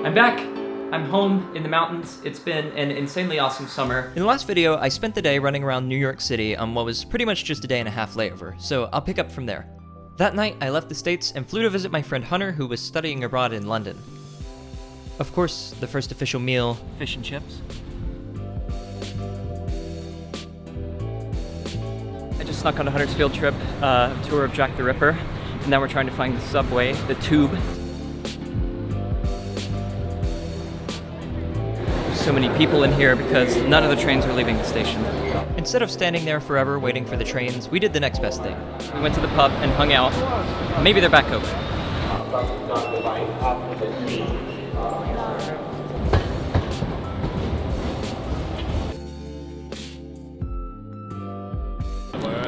I'm back! I'm home in the mountains. It's been an insanely awesome summer. In the last video, I spent the day running around New York City on what was pretty much just a day and a half layover, so I'll pick up from there. That night, I left the States and flew to visit my friend Hunter, who was studying abroad in London. Of course, the first official meal, fish and chips. I just snuck on a Hunter's field trip, tour of Jack the Ripper, and now we're trying to find the subway, the tube. So many people in here because none of the trains are leaving the station. Instead of standing there forever waiting for the trains, we did the next best thing. We went to the pub and hung out. Maybe they're back open.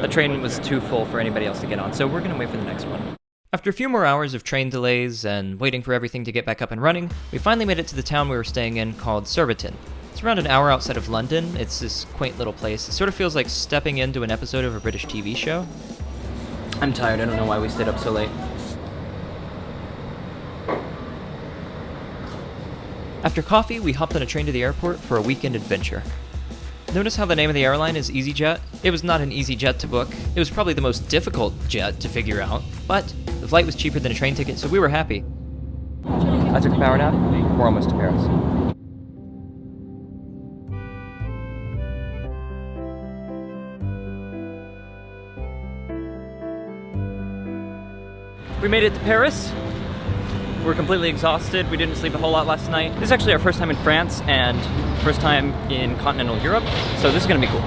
The train was too full for anybody else to get on, so we're gonna wait for the next one. After a few more hours of train delays and waiting for everything to get back up and running, we finally made it to the town we were staying in called Surbiton. It's around an hour outside of London. It's this quaint little place. It sort of feels like stepping into an episode of a British TV show. I'm tired. I don't know why we stayed up so late. After coffee, we hopped on a train to the airport for a weekend adventure. Notice how the name of the airline is EasyJet? It was not an easy jet to book. It was probably the most difficult jet to figure out, but the flight was cheaper than a train ticket, so we were happy. I took a power nap. We're almost to Paris. We made it to Paris. We're completely exhausted. We didn't sleep a whole lot last night. This is actually our first time in France and first time in continental Europe, so this is gonna be cool.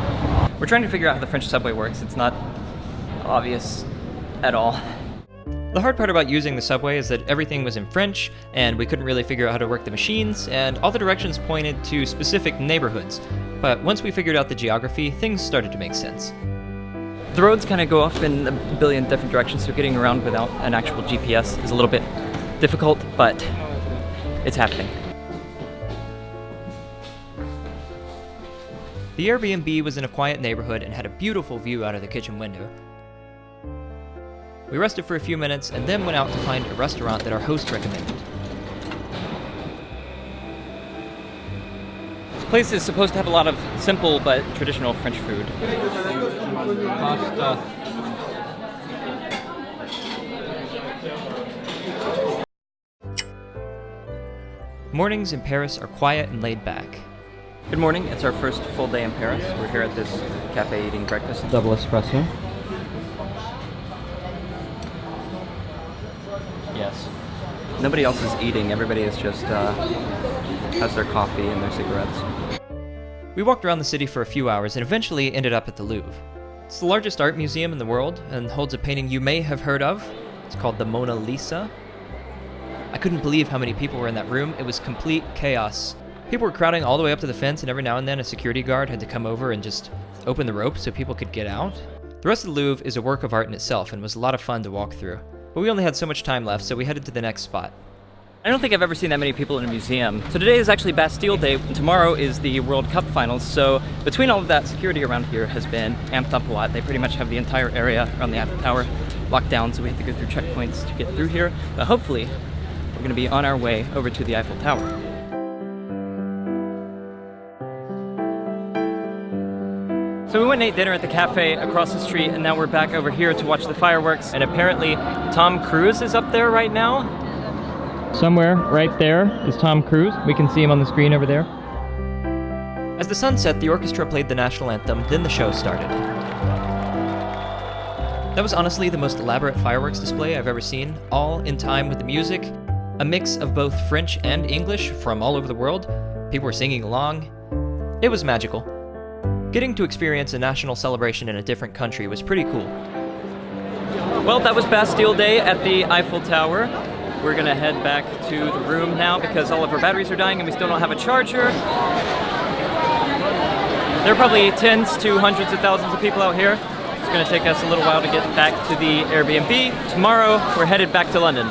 We're trying to figure out how the French subway works. It's not obvious at all. The hard part about using the subway is that everything was in French, and we couldn't really figure out how to work the machines, and all the directions pointed to specific neighborhoods. But once we figured out the geography, things started to make sense. The roads kind of go off in a billion different directions, so getting around without an actual GPS is a little bit difficult, but it's happening. The Airbnb was in a quiet neighborhood and had a beautiful view out of the kitchen window. We rested for a few minutes and then went out to find a restaurant that our host recommended. This place is supposed to have a lot of simple but traditional French food. Pasta. Mornings in Paris are quiet and laid back. Good morning, it's our first full day in Paris. We're here at this cafe eating breakfast. Double espresso. Yes. Nobody else is eating, everybody is just has their coffee and their cigarettes. We walked around the city for a few hours and eventually ended up at the Louvre. It's the largest art museum in the world and holds a painting you may have heard of. It's called the Mona Lisa. I couldn't believe how many people were in that room. It was complete chaos. People were crowding all the way up to the fence, and every now and then a security guard had to come over and just open the rope so people could get out. The rest of the Louvre is a work of art in itself and was a lot of fun to walk through. But we only had so much time left, so we headed to the next spot. I don't think I've ever seen that many people in a museum. So today is actually Bastille Day, and tomorrow is the World Cup finals, so between all of that, security around here has been amped up a lot. They pretty much have the entire area around the Eiffel Tower locked down, so we have to go through checkpoints to get through here. But hopefully, we're gonna be on our way over to the Eiffel Tower. So we went and ate dinner at the cafe across the street, and now we're back over here to watch the fireworks. And apparently, Tom Cruise is up there right now. Somewhere right there is Tom Cruise. We can see him on the screen over there. As the sun set, the orchestra played the national anthem, then the show started. That was honestly the most elaborate fireworks display I've ever seen, all in time with the music. A mix of both French and English from all over the world. People were singing along. It was magical. Getting to experience a national celebration in a different country was pretty cool. Well, that was Bastille Day at the Eiffel Tower. We're gonna head back to the room now because all of our batteries are dying and we still don't have a charger. There are probably tens to hundreds of thousands of people out here. It's gonna take us a little while to get back to the Airbnb. Tomorrow, we're headed back to London.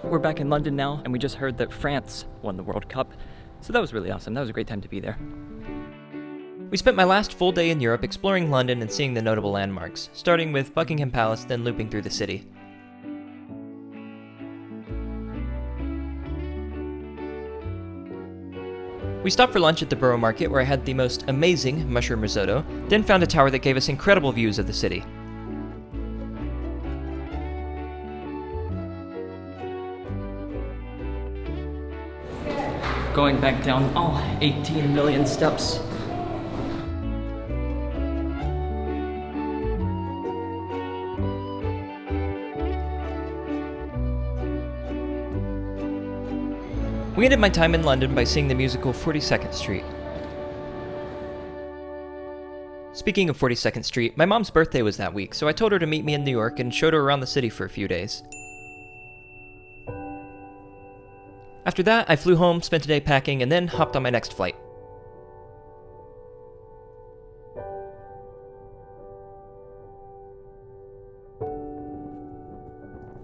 We're back in London now, and we just heard that France won the World Cup. So that was really awesome. That was a great time to be there. We spent my last full day in Europe exploring London and seeing the notable landmarks, starting with Buckingham Palace, then looping through the city. We stopped for lunch at the Borough Market, where I had the most amazing mushroom risotto, then found a tower that gave us incredible views of the city. Going back down all 18 million steps. We ended my time in London by seeing the musical 42nd Street. Speaking of 42nd Street, my mom's birthday was that week, so I told her to meet me in New York and showed her around the city for a few days. After that, I flew home, spent a day packing, and then hopped on my next flight.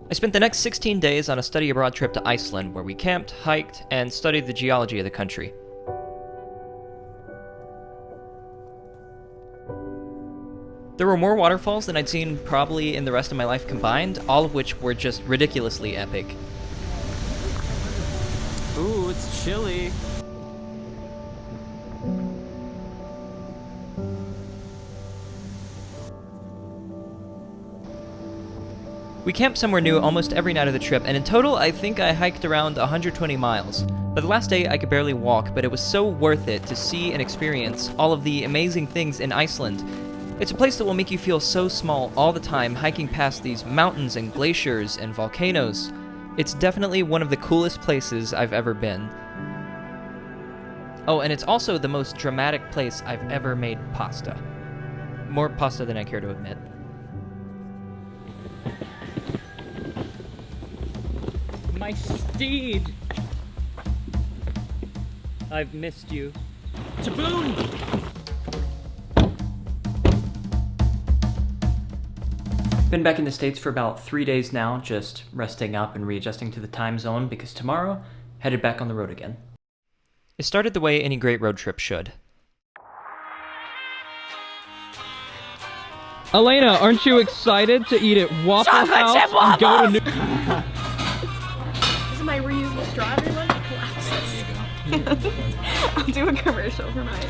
I spent the next 16 days on a study abroad trip to Iceland, where we camped, hiked, and studied the geology of the country. There were more waterfalls than I'd seen probably in the rest of my life combined, all of which were just ridiculously epic. Ooh, it's chilly. We camped somewhere new almost every night of the trip, and in total, I think I hiked around 120 miles. By the last day, I could barely walk, but it was so worth it to see and experience all of the amazing things in Iceland. It's a place that will make you feel so small all the time, hiking past these mountains and glaciers and volcanoes. It's definitely one of the coolest places I've ever been. Oh, and it's also the most dramatic place I've ever made pasta. More pasta than I care to admit. My steed! I've missed you. Taboon! Been back in the States for about 3 days now, just resting up and readjusting to the time zone, because tomorrow, headed back on the road again. It started the way any great road trip should. Elena, aren't you excited to eat at Waffle House and go to New... This is my reusable straw, everyone. It collapses. I'll do a commercial for mine.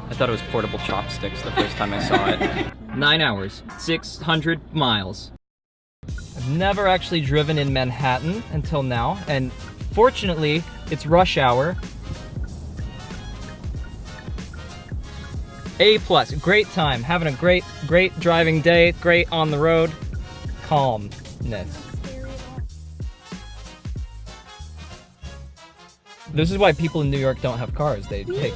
I thought it was portable chopsticks the first time I saw it. 9 hours, 600 miles. I've never actually driven in Manhattan until now, and fortunately, it's rush hour. A+, great time, having a great driving day, great on the road, calmness. This is why people in New York don't have cars, they take...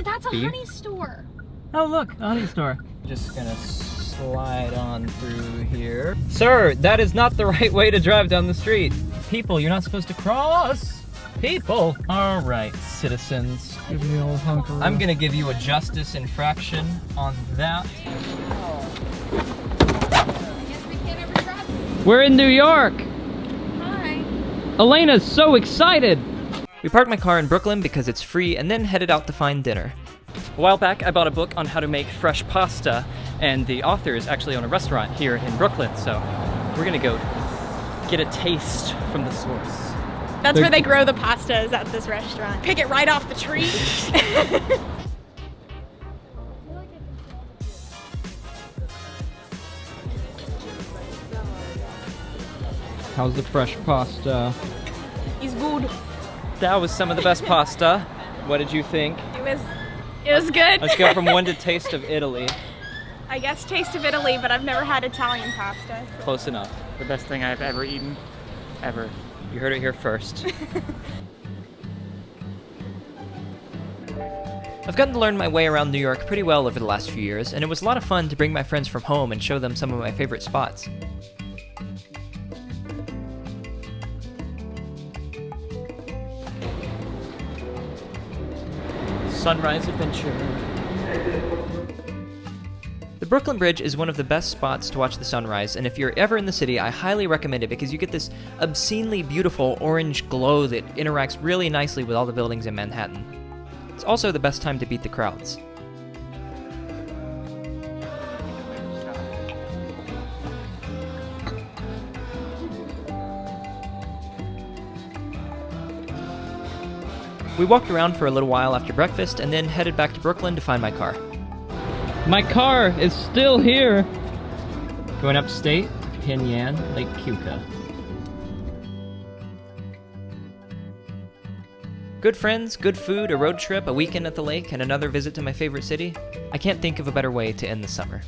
That's a beef. honey store. Oh look, a honey store. Just gonna slide on through here. Sir, that is not the right way to drive down the street. People, you're not supposed to cross. People. All right, citizens. Give me the old hunker. I'm gonna give you a justice infraction on that. We're in New York. Hi. Elena's so excited. We parked my car in Brooklyn because it's free, and then headed out to find dinner. A while back, I bought a book on how to make fresh pasta, and the authors actually own a restaurant here in Brooklyn, so we're gonna go get a taste from the source. That's where they grow the pasta, is at this restaurant. Pick it right off the tree. How's the fresh pasta? It's good. That was some of the best pasta. What did you think? It was good. Let's go from one to Taste of Italy. I guess Taste of Italy, but I've never had Italian pasta. Close enough. The best thing I've ever eaten. Ever. You heard it here first. I've gotten to learn my way around New York pretty well over the last few years, and it was a lot of fun to bring my friends from home and show them some of my favorite spots. Sunrise Adventure. The Brooklyn Bridge is one of the best spots to watch the sunrise, and if you're ever in the city, I highly recommend it because you get this obscenely beautiful orange glow that interacts really nicely with all the buildings in Manhattan. It's also the best time to beat the crowds. We walked around for a little while after breakfast and then headed back to Brooklyn to find my car. My car is still here. Going upstate, Penn Yan, Lake Keuka. Good friends, good food, a road trip, a weekend at the lake, and another visit to my favorite city. I can't think of a better way to end the summer.